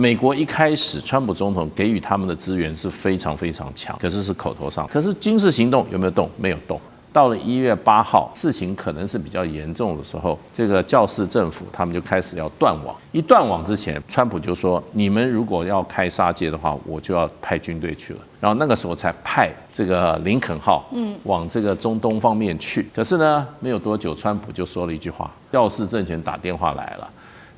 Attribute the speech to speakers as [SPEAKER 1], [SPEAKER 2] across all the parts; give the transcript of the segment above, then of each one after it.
[SPEAKER 1] 美国一开始川普总统给予他们的资源是非常非常强，可是是口头上，可是军事行动有没有动？没有动。到了1月8号，事情可能是比较严重的时候，这个教士政府他们就开始要断网。一断网之前，川普就说：“你们如果要开杀戒的话，我就要派军队去了。”然后那个时候才派这个林肯号，往这个中东方面去。可是呢，没有多久，川普就说了一句话：“教士政权打电话来了。”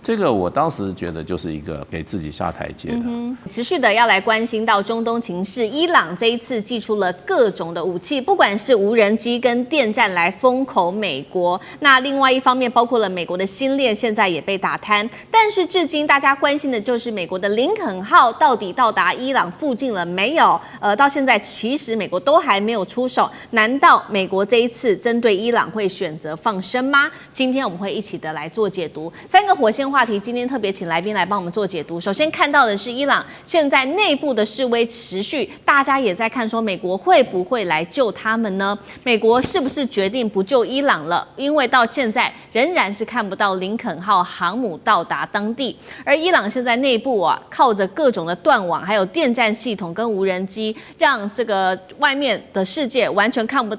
[SPEAKER 1] 这个我当时觉得就是一个给自己下台阶的。
[SPEAKER 2] 持续的要来关心到中东情势，伊朗这一次祭出了各种的武器，不管是无人机跟电站来封口美国。那另外一方面，包括了美国的新链现在也被打瘫。但是至今大家关心的就是美国的林肯号到底到达伊朗附近了没有？到现在其实美国都还没有出手。难道美国这一次针对伊朗会选择放生吗？今天我们会一起的来做解读。3个火线话题，今天特别请来宾来帮我们做解读。首先看到的是伊朗现在内部的示威持续，大家也在看说美国会不会来救他们呢？美国是不是决定不救伊朗了？因为到现在仍然是看不到林肯号航母到达当地，而伊朗现在内部靠着各种的断网，还有电站系统跟无人机，让这个外面的世界完全看不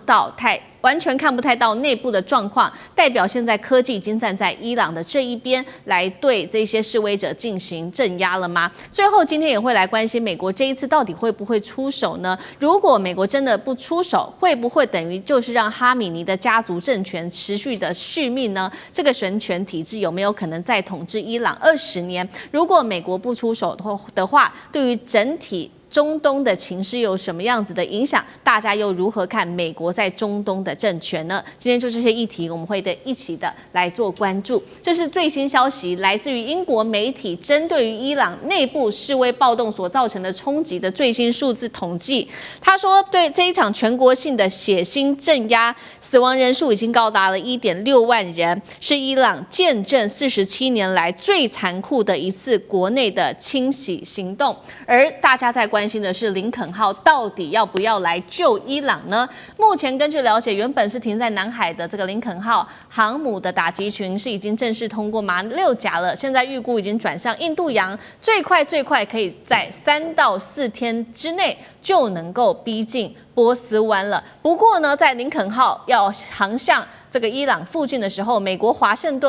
[SPEAKER 2] 太到内部的状况，代表现在科技已经站在伊朗的这一边，来对这些示威者进行镇压了吗？最后今天也会来关心美国这一次到底会不会出手呢？如果美国真的不出手，会不会等于就是让哈米尼的家族政权持续的续命呢？这个神权体制有没有可能再统治伊朗20年？如果美国不出手的话，对于整体中东的情势有什么样子的影响？大家又如何看美国在中东的政权呢？今天就这些议题，我们会一起的来做关注。这是最新消息，来自于英国媒体针对于伊朗内部示威暴动所造成的冲击的最新数字统计。他说，对这一场全国性的血腥镇压，死亡人数已经高达了1.6万人，是伊朗见证47年来最残酷的一次国内的清洗行动。而大家在关心的是林肯号到底要不要来救伊朗呢？目前根据了解，原本是停在南海的这个林肯号航母的打击群是已经正式通过马六甲了，现在预估已经转向印度洋，最快可以在3到4天之内就能够逼近波斯湾了。不过呢，在林肯号要航向这个伊朗附近的时候，美国华盛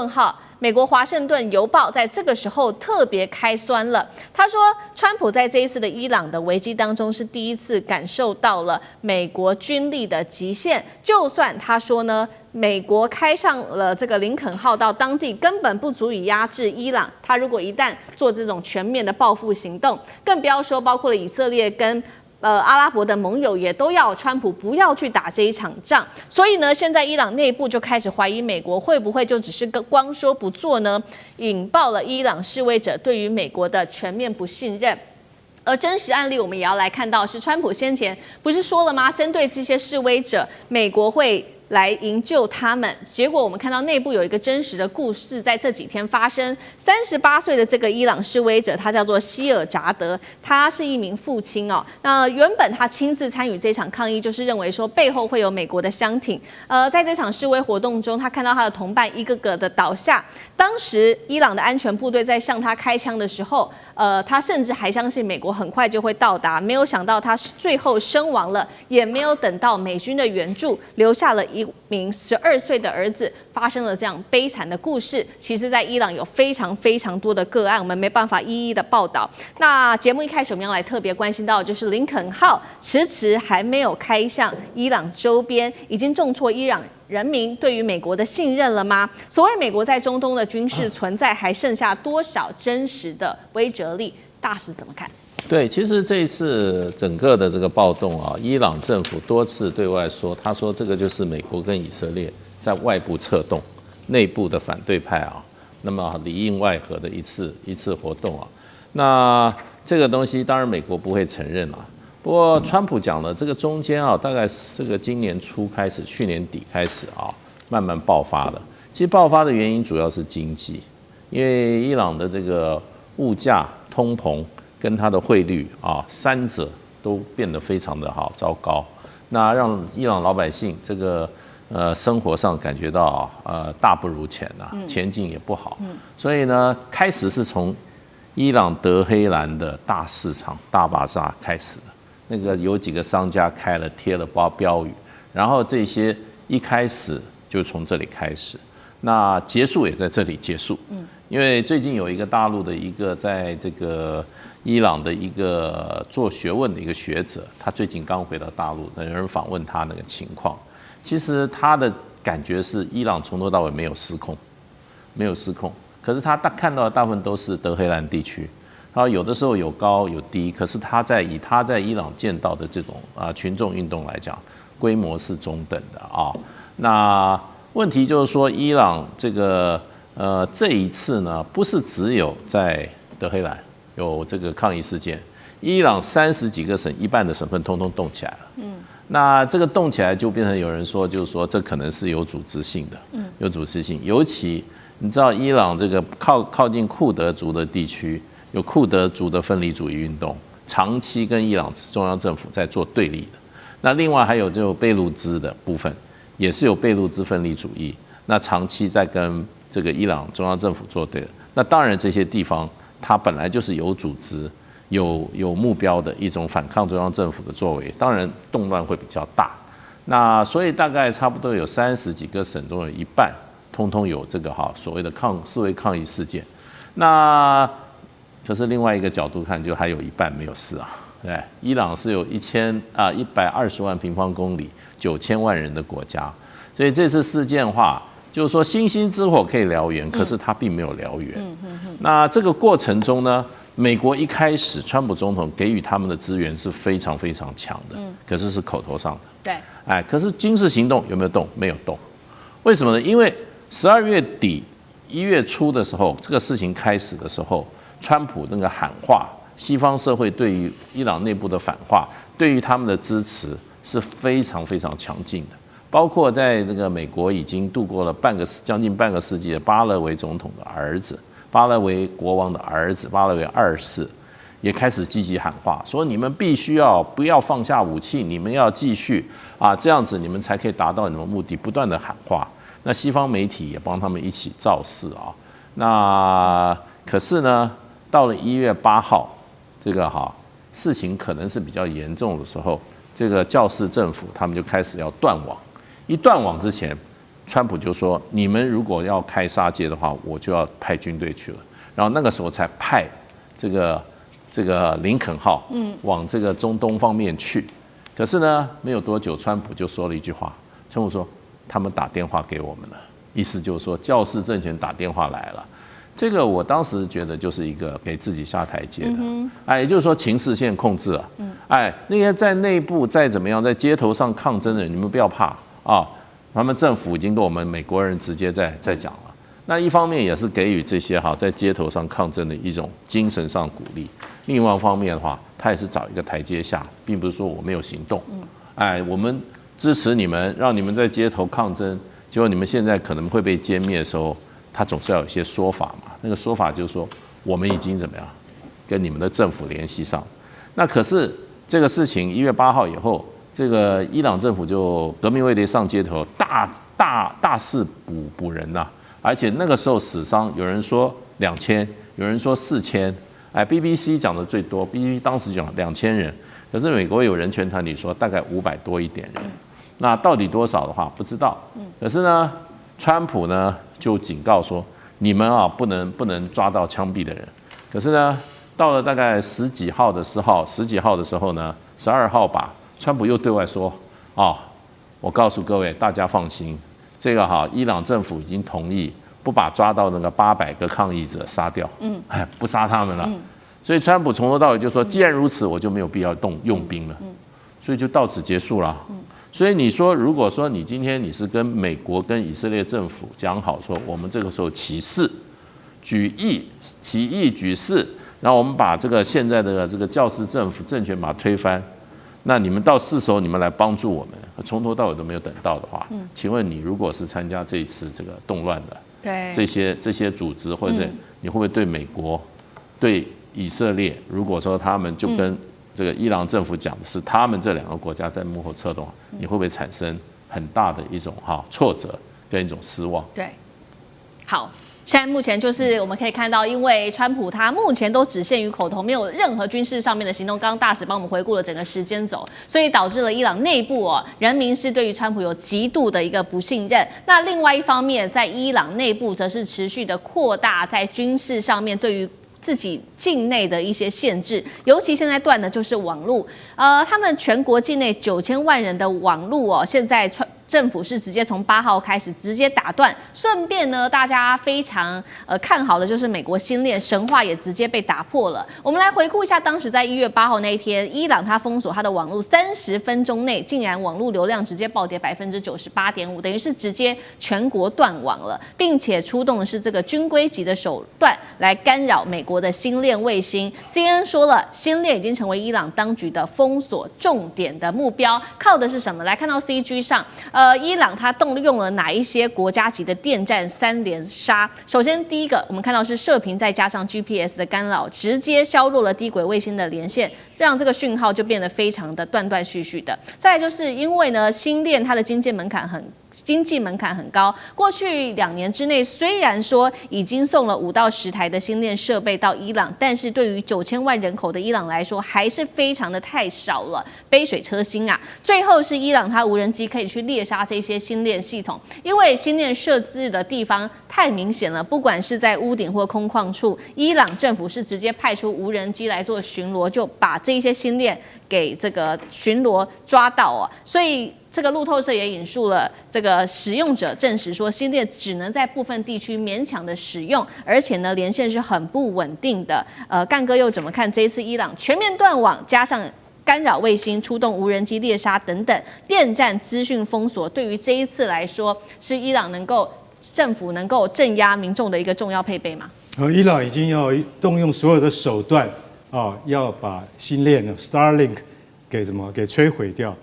[SPEAKER 2] 顿邮报在这个时候特别开酸了。他说，川普在这一次的伊朗的危机当中是第一次感受到了美国军力的极限。就算他说呢，美国开上了这个林肯号到当地，根本不足以压制伊朗。他如果一旦做这种全面的报复行动，更不要说包括了以色列跟阿拉伯的盟友也都要川普不要去打这一场仗。所以呢，现在伊朗内部就开始怀疑美国会不会就只是光说不做呢？引爆了伊朗示威者对于美国的全面不信任。而真实案例我们也要来看到，是川普先前不是说了吗？针对这些示威者，美国会来营救他们。结果我们看到内部有一个真实的故事，在这几天发生。38岁的这个伊朗示威者，他叫做希尔扎德，他是一名父亲哦。那原本他亲自参与这场抗议，就是认为说背后会有美国的箱艇。在这场示威活动中，他看到他的同伴一个个的倒下。当时伊朗的安全部队在向他开枪的时候，他甚至还相信美国很快就会到达，没有想到他最后身亡了，也没有等到美军的援助，留下了一名12岁的儿子，发生了这样悲惨的故事。其实在伊朗有非常多的个案，我们没办法一一的报道。那节目一开始我们要来特别关心到的就是林肯号迟还没有开向伊朗周边，已经重挫伊朗人民对于美国的信任了吗？所谓美国在中东的军事存在，还剩下多少真实的威慑力？大使怎么看？
[SPEAKER 1] 对，其实这一次整个的这个暴动啊，伊朗政府多次对外说，他说这个就是美国跟以色列在外部策动，内部的反对派啊，那么里应外合的一次活动啊。那这个东西当然美国不会承认啊。不过川普讲的这个中间啊，大概是个今年初开始，去年底开始啊，慢慢爆发的。其实爆发的原因主要是经济，因为伊朗的这个物价、通膨跟它的汇率啊，三者都变得非常的好糟糕，那让伊朗老百姓这个生活上感觉到大不如前啊，前景也不好。所以呢，开始是从伊朗德黑兰的大市场大巴扎开始了。那个有几个商家开了贴了标语，然后这些一开始就从这里开始，那结束也在这里结束。因为最近有一个大陆的一个在这个伊朗的一个做学问的一个学者，他最近刚回到大陆，有人访问他那个情况，其实他的感觉是伊朗从头到尾没有失控，没有失控。可是他看到的大部分都是德黑兰地区，然后有的时候有高有低，可是以他在伊朗见到的这种群众运动来讲，规模是中等的啊。那问题就是说，伊朗这个这一次呢，不是只有在德黑兰有这个抗议事件，伊朗30几个省一半的省份通通动起来了。那这个动起来就变成有人说，就是说这可能是有组织性的，有组织性，尤其。你知道伊朗这个靠近库德族的地区，有库德族的分离主义运动，长期跟伊朗中央政府在做对立的。那另外还有就贝鲁兹的部分，也是有贝鲁兹分离主义，那长期在跟这个伊朗中央政府作对的。那当然这些地方它本来就是有组织、有目标的一种反抗中央政府的作为，当然动乱会比较大。那所以大概差不多有30几个省中有一半。通通有这个所谓的示威抗议事件，那可是另外一个角度看，就还有一半没有事啊。对，伊朗是有120万平方公里、9000万人的国家，所以这次事件的话，就是说星星之火可以燎原，可是它并没有燎原。那这个过程中呢，美国一开始川普总统给予他们的资源是非常非常强的，可是是口头上的。
[SPEAKER 2] 对，
[SPEAKER 1] 可是军事行动有没有动？没有动。为什么呢？因为12月底、1月初的时候，这个事情开始的时候，川普那个喊话，西方社会对于伊朗内部的反话，对于他们的支持是非常非常强劲的。包括在那个美国已经度过了将近半个世纪的巴勒维总统的儿子、巴勒维国王的儿子巴勒维2世，也开始积极喊话，说你们必须不要放下武器，你们要继续这样子你们才可以达到你们目的，不断的喊话。那西方媒体也帮他们一起造势啊。那可是呢，到了1月8号，这个事情可能是比较严重的时候，这个教士政府他们就开始要断网。一断网之前，川普就说：“你们如果要开杀戒的话，我就要派军队去了。”然后那个时候才派这个林肯号往这个中东方面去。可是呢，没有多久，川普就说了一句话，川普说。他们打电话给我们了，意思就是说教士政权打电话来了。这个我当时觉得就是一个给自己下台阶的，也就是说情势现在控制了。那些在内部再怎么样，在街头上抗争的人，你们不要怕啊，他们政府已经跟我们美国人直接在讲了。那一方面也是给予这些在街头上抗争的一种精神上鼓励，另外一方面的话，他也是找一个台阶下，并不是说我没有行动。我们。支持你们，让你们在街头抗争，结果你们现在可能会被歼灭的时候，他总是要有一些说法嘛。那个说法就是说，我们已经怎么样，跟你们的政府联系上。那可是这个事情1月8号以后，这个伊朗政府就革命卫队上街头，大肆捕人呐，而且那个时候死伤有人说2000，有人说4000。BBC 讲的最多 ，BBC 当时讲2000人，可是美国有人权团体说大概500多一点人。那到底多少的话不知道。可是呢，川普呢就警告说，你们不能抓到枪毙的人。可是呢，到了大概十几号的时候呢，12号吧，川普又对外说，我告诉各位大家放心，这个伊朗政府已经同意不把抓到那个800个抗议者杀掉，不杀他们了。所以川普从头到尾就说，既然如此，我就没有必要用兵了，所以就到此结束了。所以你说，如果说你今天你是跟美国跟以色列政府讲好说，我们这个时候起义举事，然后我们把这个现在的这个教士政府政权把它推翻，那你们到是时候你们来帮助我们，从头到尾都没有等到的话，请问你如果是参加这一次这个动乱的，
[SPEAKER 2] 对
[SPEAKER 1] 这些组织，或者是你会不会对美国、对以色列，如果说他们就跟这个伊朗政府讲的是他们这2个国家在幕后策动，你会不会产生很大的一种挫折跟一种失望？
[SPEAKER 2] 对，好。现在目前就是我们可以看到，因为川普他目前都只限于口头，没有任何军事上面的行动。刚刚大使帮我们回顾了整个时间轴，所以导致了伊朗内部人民是对于川普有极度的一个不信任。那另外一方面，在伊朗内部则是持续的扩大在军事上面对于自己境内的一些限制，尤其现在断的就是网络。他们全国境内9000万人的网络现在政府是直接从8号开始直接打断，顺便呢，大家非常看好的就是美国星链神话也直接被打破了。我们来回顾一下，当时在1月8号那一天，伊朗它封锁它的网络30分钟内，竟然网络流量直接暴跌98.5%，等于是直接全国断网了，并且出动的是这个军规级的手段来干扰美国的星链卫星。CNN 说了，星链已经成为伊朗当局的封锁重点的目标，靠的是什么？来看到 CG 上。伊朗它动用了哪一些国家级的电站3连杀？首先，第一个我们看到是射频再加上 GPS 的干扰，直接削弱了低轨卫星的连线，让这个讯号就变得非常的断断续续的。再来就是因为呢，星链它的经济门槛很高，过去2年之内，虽然说已经送了5到10台的星链设备到伊朗，但是对于9000万人口的伊朗来说，还是非常的太少了，杯水车薪啊。最后是伊朗它无人机可以去猎杀这些星链系统，因为星链设置的地方太明显了，不管是在屋顶或空旷处，伊朗政府是直接派出无人机来做巡逻，就把这些星链给这个巡逻抓到所以这个路透社也引述了这个使用者证实说，星链只能在部分地区勉强的使用，而且呢连线是很不稳定的。干哥又怎么看这一次伊朗全面断网，加上干扰卫星、出动无人机猎杀等等电站资讯封锁，对于这一次来说，是伊朗政府能够镇压民众的一个重要配备吗？
[SPEAKER 3] 伊朗已经要动用所有的手段要把星链 Starlink 给摧毁掉。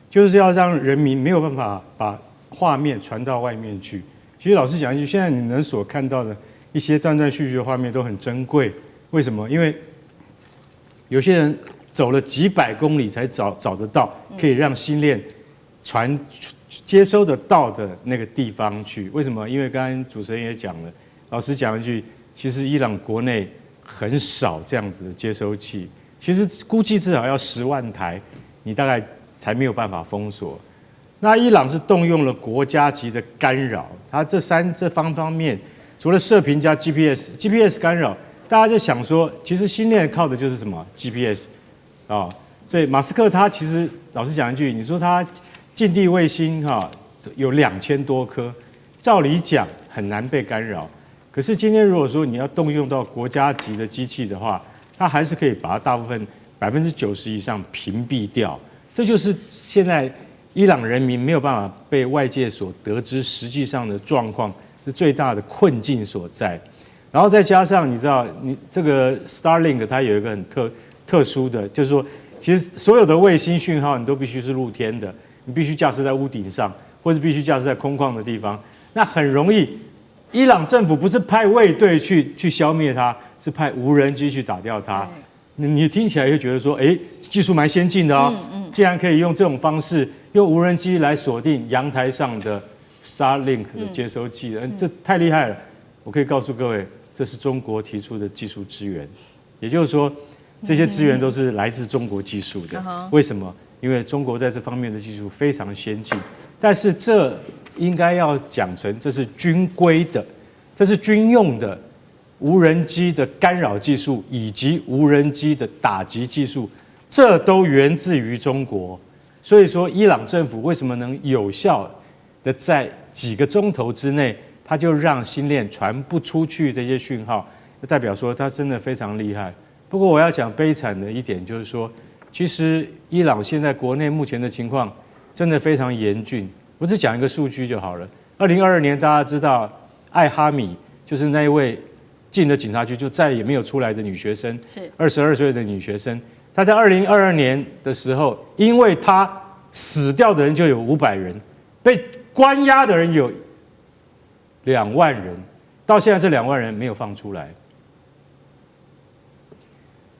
[SPEAKER 3] 就是要让人民没有办法把画面传到外面去。其实老实讲一句，现在你们所看到的一些断断续续的画面都很珍贵。为什么？因为有些人走了几百公里才找得到可以让星链接收得到的那个地方去。为什么？因为刚刚主持人也讲了，老实讲一句，其实伊朗国内很少这样子的接收器，其实估计至少要10万台，你大概才没有办法封锁。那伊朗是动用了国家级的干扰，它这方面，除了射频加 GPS 干扰，大家就想说，其实星链靠的就是什么 GPS 所以马斯克他其实老实讲一句，你说他近地卫星有2000多颗，照理讲很难被干扰。可是今天如果说你要动用到国家级的机器的话，它还是可以把它大部分90%以上屏蔽掉。这就是现在伊朗人民没有办法被外界所得知实际上的状况，是最大的困境所在。然后再加上你知道，你这个 Starlink 它有一个很特殊的，就是说，其实所有的卫星讯号你都必须是露天的，你必须架设在屋顶上，或者必须架设在空旷的地方，那很容易，伊朗政府不是派卫队去消灭它，是派无人机去打掉它。你听起来就觉得说，技术蛮先进的竟然可以用这种方式，用无人机来锁定阳台上的 Starlink 的接收器，这太厉害了。我可以告诉各位，这是中国提出的技术支援，也就是说，这些资源都是来自中国技术的。为什么？因为中国在这方面的技术非常先进，但是这应该要讲成这是军规的，这是军用的。无人机的干扰技术以及无人机的打击技术，这都源自于中国。所以说，伊朗政府为什么能有效的在几个钟头之内，它就让星链传不出去这些讯号，就代表说它真的非常厉害。不过我要讲悲惨的一点就是说，其实伊朗现在国内目前的情况真的非常严峻。我只讲一个数据就好了。2022年大家知道艾哈米就是那一位进了警察局就再也没有出来的女学生，是22岁的女学生。她在2022年的时候，因为她死掉的人就有500人，被关押的人有2万人，到现在这2万人没有放出来。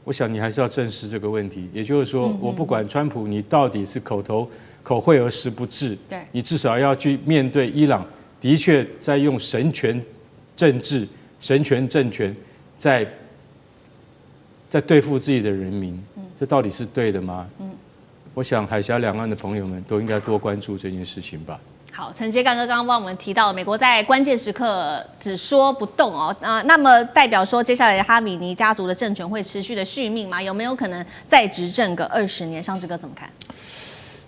[SPEAKER 3] 我想你还是要正视这个问题，也就是说，我不管川普你到底是口惠而实不至，你至少要去面对伊朗的确在用神权政治神权政权在对付自己的人民，这到底是对的吗？我想海峡两岸的朋友们都应该多关注这件事情吧。
[SPEAKER 2] 好，陈杰干哥刚刚帮我们提到，美国在关键时刻只说不动哦，那么代表说接下来的哈米尼家族的政权会持续的续命吗？有没有可能再执政个20年？上志哥怎么看？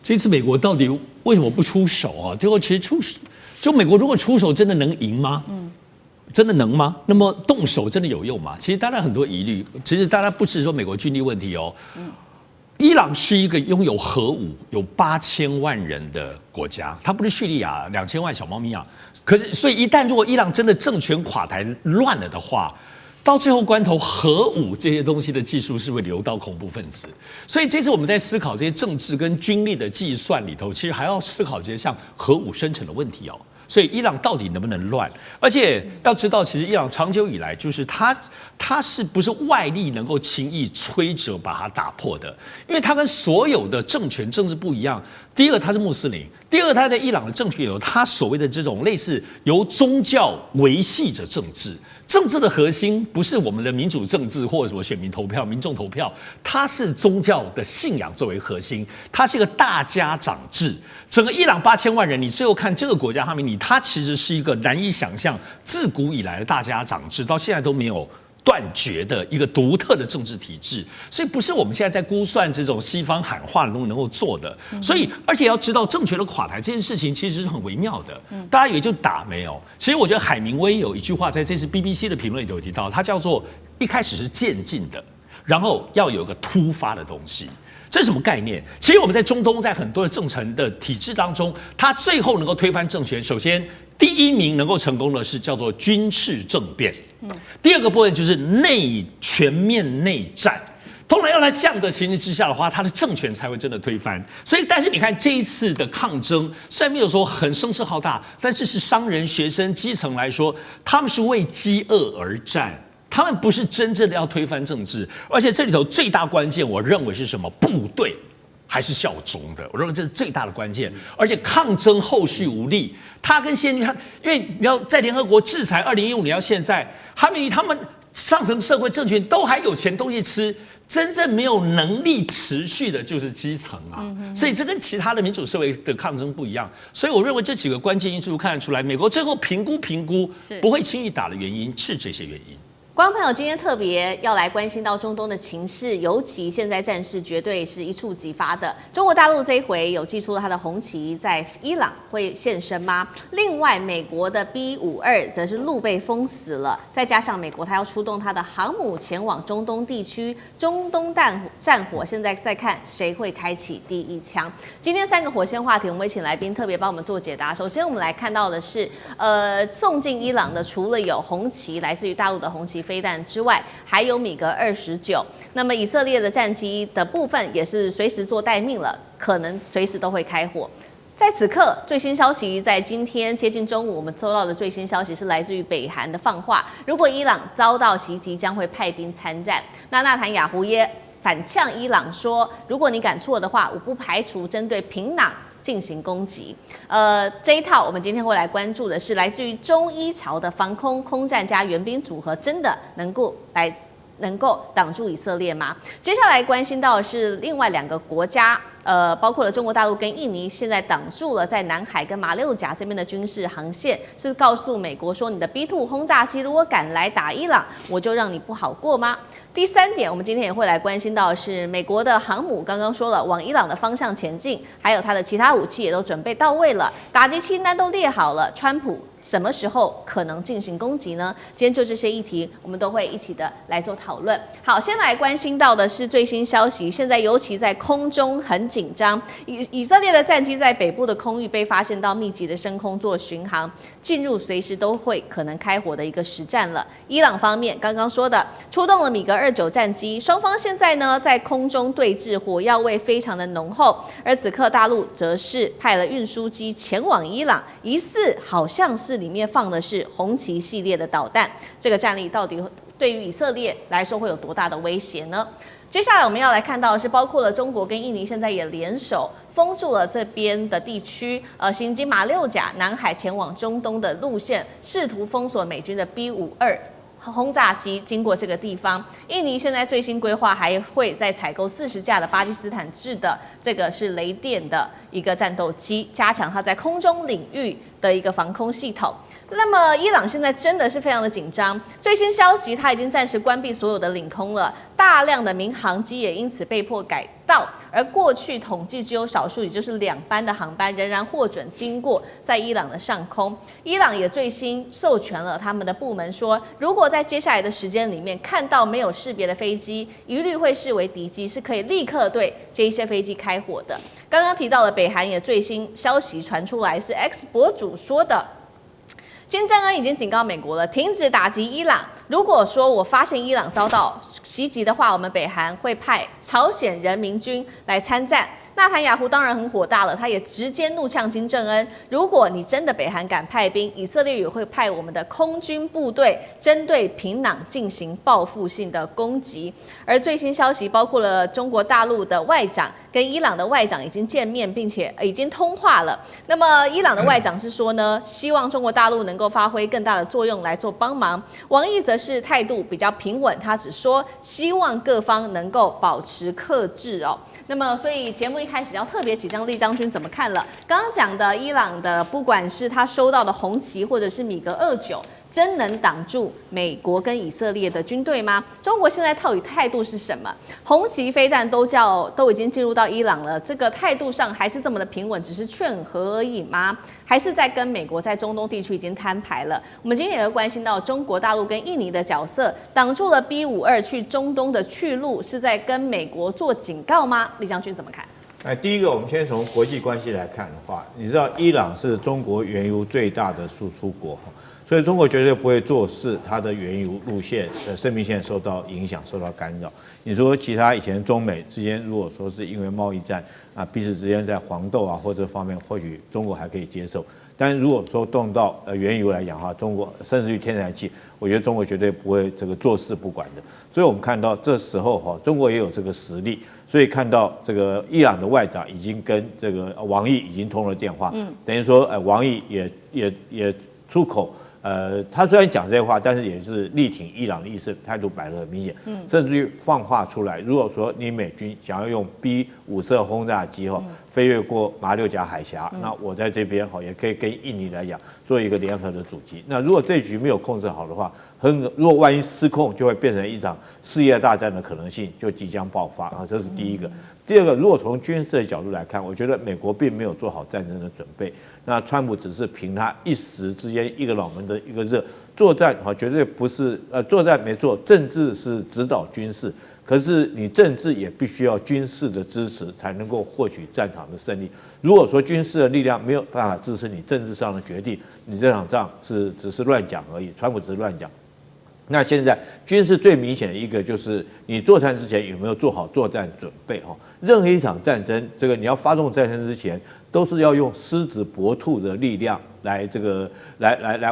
[SPEAKER 4] 这次美国到底为什么不出手啊？最后其实就美国如果出手，真的能赢吗？真的能吗？那么动手真的有用吗？其实大家很多疑虑。其实大家不是说美国军力问题哦。伊朗是一个拥有核武、有8000万人的国家，它不是叙利亚2000万小猫咪啊。可是，所以一旦如果伊朗真的政权垮台乱了的话，到最后关头，核武这些东西的技术是会流到恐怖分子。所以这次我们在思考这些政治跟军力的计算里头，其实还要思考这些像核武生成的问题哦。所以伊朗到底能不能乱？而且要知道，其实伊朗长久以来就是它是不是外力能够轻易摧折把它打破的？因为它跟所有的政治不一样。第一个，它是穆斯林；第二个，它在伊朗的政权里头，它所谓的这种类似由宗教维系着政治。政治的核心不是我们的民主政治或者什么选民投票、民众投票，它是宗教的信仰作为核心，它是一个大家长制。整个伊朗8000万人，你最后看这个国家哈米尼，它其实是一个难以想象，自古以来的大家长制，到现在都没有断绝的一个独特的政治体制，所以不是我们现在在估算这种西方喊话能够做的。所以，而且要知道政权的垮台这件事情其实是很微妙的。大家以为就打没有，其实我觉得海明威有一句话在这次 BBC 的评论里头有提到，它叫做一开始是渐进的，然后要有个突发的东西。这是什么概念？其实我们在中东，在很多的政权的体制当中，它最后能够推翻政权，首先第一名能够成功的是叫做军事政变，第二个部分就是全面内战。通常要在这样的情形之下的话，他的政权才会真的推翻。所以，但是你看这一次的抗争，虽然没有说很声势浩大，但是是商人、学生、基层来说，他们是为饥饿而战。他们不是真正的要推翻政治，而且这里头最大关键，我认为是什么？部队还是效忠的，我认为这是最大的关键。而且抗争后续无力，他跟先军，因为你要在联合国制裁2015年到现在，哈米尼他们上层社会政权都还有钱东西吃，真正没有能力持续的就是基层啊。所以这跟其他的民主社会的抗争不一样。所以我认为这几个关键因素看得出来，美国最后评估不会轻易打的原因是这些原因。
[SPEAKER 2] 观众朋友，今天特别要来关心到中东的情势，尤其现在战事绝对是一触即发的。中国大陆这一回有祭出了它的红旗，在伊朗会现身吗？另外，美国的 B-52则是路被封死了，再加上美国它要出动它的航母前往中东地区，中东战火现在在看谁会开启第一枪。今天3个火线话题，我们会请来宾特别帮我们做解答。首先，我们来看到的是，送进伊朗的除了有红旗，来自于大陆的红旗飞弹之外，还有米格29。那么以色列的战机的部分也是随时做待命了，可能随时都会开火。在此刻，最新消息在今天接近中午，我们收到的最新消息是来自于北韩的放话，如果伊朗遭到袭击，将会派兵参战。那纳坦雅胡耶反呛伊朗说，如果你敢错的话，我不排除针对平壤进行攻击。这一套我们今天会来关注的是来自于中伊朝的防空空战加援兵组合，真的能够挡住以色列吗？接下来关心到的是另外2个国家。包括了中国大陆跟印尼，现在挡住了在南海跟马六甲这边的军事航线，是告诉美国说，你的 B-2 轰炸机如果敢来打伊朗，我就让你不好过吗？第3点，我们今天也会来关心到的是美国的航母，刚刚说了往伊朗的方向前进，还有它的其他武器也都准备到位了，打击清单都列好了，川普什么时候可能进行攻击呢？今天就这些议题，我们都会一起的来做讨论。好，先来关心到的是最新消息，现在尤其在空中很紧张，以色列的战机在北部的空域被发现到密集的升空做巡航，进入随时都会可能开火的一个实战了。伊朗方面刚刚说的，出动了米格29战机，双方现在呢在空中对峙，火药味非常的浓厚。而此刻大陆则是派了运输机前往伊朗，疑似好像是里面放的是红旗系列的导弹，这个战力到底对于以色列来说会有多大的威胁呢？接下来我们要来看到的是，包括了中国跟印尼现在也联手封住了这边的地区，行经马六甲、南海前往中东的路线，试图封锁美军的 B-52 轰炸机经过这个地方。印尼现在最新规划还会再采购40架的巴基斯坦制的这个是雷电的一个战斗机，加强它在空中领域的一个防空系统。那么伊朗现在真的是非常的紧张，最新消息，它已经暂时关闭所有的领空了，大量的民航机也因此被迫改道，而过去统计只有少数，也就是2班的航班仍然获准经过在伊朗的上空。伊朗也最新授权了他们的部门说，如果在接下来的时间里面看到没有识别的飞机，一律会视为敌机，是可以立刻对这一些飞机开火的。刚刚提到了北韩也最新消息传出来，是 X 博主说的。金正恩已经警告美国了，停止打击伊朗。如果说我发现伊朗遭到袭击的话，我们北韩会派朝鲜人民军来参战。纳坦雅胡当然很火大了，他也直接怒呛金正恩：如果你真的北韩敢派兵，以色列也会派我们的空军部队针对平壤进行报复性的攻击。而最新消息包括了中国大陆的外长跟伊朗的外长已经见面，并且已经通话了。那么伊朗的外长是说呢，希望中国大陆能够发挥更大的作用来做帮忙。王毅则是态度比较平稳，他只说希望各方能够保持克制哦。那么所以节目一开始要特别请教厉将军怎么看了？刚刚讲的伊朗的，不管是他收到的红旗或者是米格29，真能挡住美国跟以色列的军队吗？中国现在到底态度是什么？红旗飞弹都已经进入到伊朗了，这个态度上还是这么的平稳，只是劝和而已吗？还是在跟美国在中东地区已经摊牌了？我们今天也会关心到中国大陆跟印尼的角色，挡住了 B52去中东的去路，是在跟美国做警告吗？李将军怎么看？
[SPEAKER 5] 第一个，我们先从国际关系来看的话，你知道伊朗是中国原油最大的输出国，所以中国绝对不会坐视它的原油路线的生命线受到影响、受到干扰。你说其他以前中美之间，如果说是因为贸易战啊，彼此之间在黄豆啊或者方面，或许中国还可以接受。但如果说动到原油来讲的话，中国甚至于天然气，我觉得中国绝对不会这个坐视不管的。所以我们看到这时候中国也有这个实力。所以看到这个伊朗的外长已经跟这个王毅已经通了电话，等于说王毅也出口，他虽然讲这些话，但是也是力挺伊朗的意思，态度摆得很明显，甚至于放话出来，如果说你美军想要用 B5色轰炸机飞越过马六甲海峡，那我在这边也可以跟印尼来讲做一个联合的阻击。那如果这局没有控制好的话，如果万一失控，就会变成一场世界大战的可能性就即将爆发啊，这是第一个。第二个，如果从军事的角度来看，我觉得美国并没有做好战争的准备。那川普只是凭他一时之间一个脑门的一个热，作战绝对不是作战没错，政治是指导军事，可是你政治也必须要军事的支持才能够获取战场的胜利。如果说军事的力量没有办法支持你政治上的决定，你这场仗只是乱讲而已，川普只是乱讲。那现在军事最明显的一个就是你作战之前有没有做好作战准备任何一场战争，这个你要发动战争之前，都是要用狮子搏兔的力量来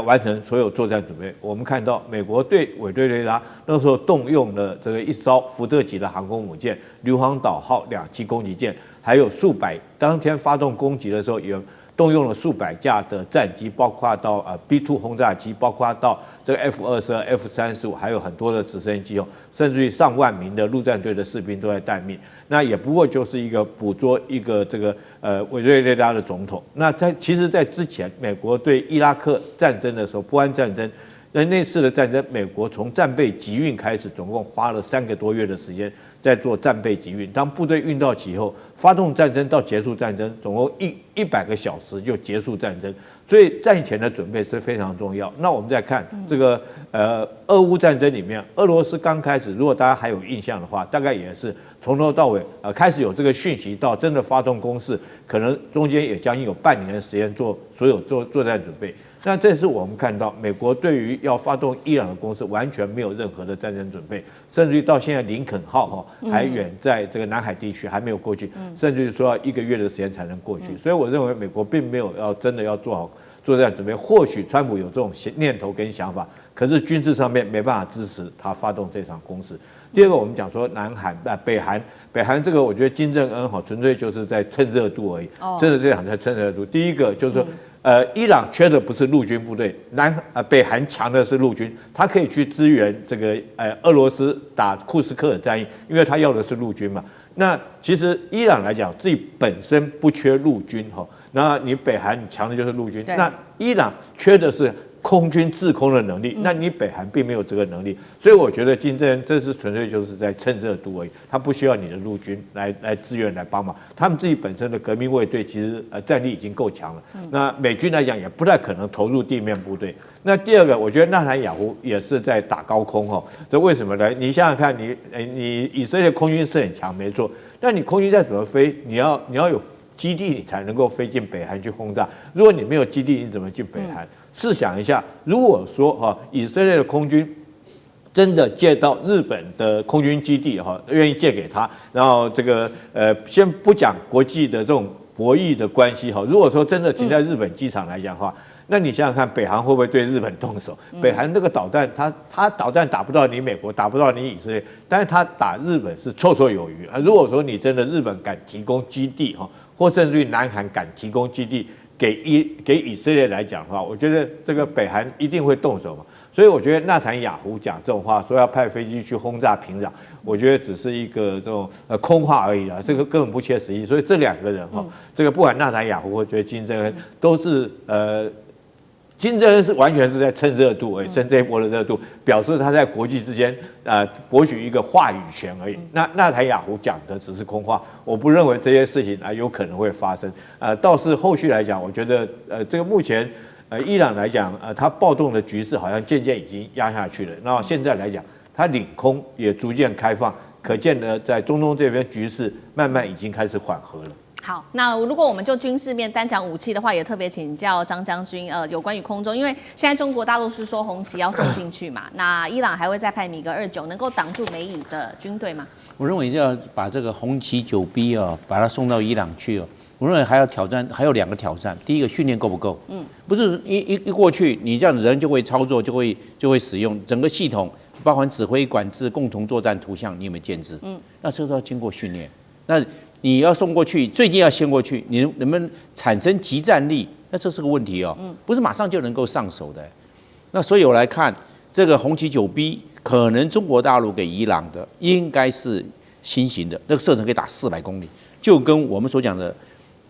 [SPEAKER 5] 完成所有作战准备。我们看到美国对委内瑞拉那时候动用了这个一艘福特级的航空母舰硫磺岛号2栖攻击舰，还有数百当天发动攻击的时候有动用了数百架的战机，包括到B2 轰炸机，包括到这个 F-22、F-35，还有很多的直升机甚至于上万名的陆战队的士兵都在待命。那也不过就是一个捕捉一个这个委内瑞拉的总统。那其实在之前，美国对伊拉克战争的时候，波湾战争。那次的战争，美国从战备集运开始，总共花了3个多月的时间在做战备集运。当部队运到齐以后，发动战争到结束战争，总共100个小时就结束战争。所以战前的准备是非常重要。那我们再看这个俄乌战争里面，俄罗斯刚开始，如果大家还有印象的话，大概也是从头到尾开始有这个讯息到真的发动攻势，可能中间也将近有半年的时间做所有作战准备。那这是我们看到美国对于要发动伊朗的攻势完全没有任何的战争准备，甚至于到现在林肯号还远在这个南海地区还没有过去，甚至于说要1个月的时间才能过去。所以我认为美国并没有真的要做好作战准备。或许川普有这种念头跟想法，可是军事上面没办法支持他发动这场攻势。第二个，我们讲说北韩这个，我觉得金正恩纯粹就是在蹭热度而已，真的这场在蹭热度。第一个就是说，伊朗缺的不是陆军部队，北韩强的是陆军，他可以去支援这个俄罗斯打库斯克尔战役，因为他要的是陆军嘛。那其实伊朗来讲，自己本身不缺陆军哈，那你北韩你强的就是陆军，那伊朗缺的是空军制空的能力，那你北韩并没有这个能力，所以我觉得金正恩这是纯粹就是在趁热度而已，他不需要你的陆军来支援来帮忙，他们自己本身的革命卫队其实战力已经够强了，那美军来讲也不太可能投入地面部队。那第二个，我觉得纳坦雅胡也是在打高空哦，这为什么呢？你想想看，你以色列空军是很强，没错，但你空军再怎么飞，你要有基地，你才能够飞进北韩去轰炸。如果你没有基地，你怎么进北韩？试想一下，如果说以色列的空军真的借到日本的空军基地愿意借给他，然后这个先不讲国际的这种博弈的关系如果说真的停在日本机场来讲的话，那你想想看，北韩会不会对日本动手？北韩这个导弹，它导弹打不到你美国，打不到你以色列，但是它打日本是绰绰有余啊。如果说你真的日本敢提供基地或甚至于南韩敢提供基地给以色列来讲的话，我觉得这个北韩一定会动手嘛。所以我觉得纳坦雅胡讲这种话，说要派飞机去轰炸平壤，我觉得只是一个这种空话而已啦，这个根本不切实际。所以这两个人这个不管纳坦雅胡或觉得金正恩都是金正恩是完全是在趁热度趁这一波的热度，表示他在国际之间博取一个话语权而已。那纳坦雅胡讲的只是空话，我不认为这些事情有可能会发生。倒是后续来讲，我觉得这个目前伊朗来讲它暴动的局势好像渐渐已经压下去了。那现在来讲，它领空也逐渐开放，可见呢在中东这边局势慢慢已经开始缓和了。
[SPEAKER 2] 好，那如果我们就军事面单讲武器的话，也特别请教张将军，有关于空中，因为现在中国大陆是说红旗要送进去嘛，那伊朗还会再派米格29，能够挡住美以的军队吗？
[SPEAKER 6] 我认为要把这个红旗9B把它送到伊朗去我认为还要挑战，还有2个挑战。第一个，训练够不够？不是一过去，你这样子人就会操作，就会使用整个系统，包含指挥、管制、共同作战图像，你有没有建制？那这都要经过训练。那你要送过去，最近要先过去，你能不能产生即战力？那这是个问题不是马上就能够上手的。那所以我来看这个红旗9B，可能中国大陆给伊朗的应该是新型的，那个射程可以打400公里，就跟我们所讲的，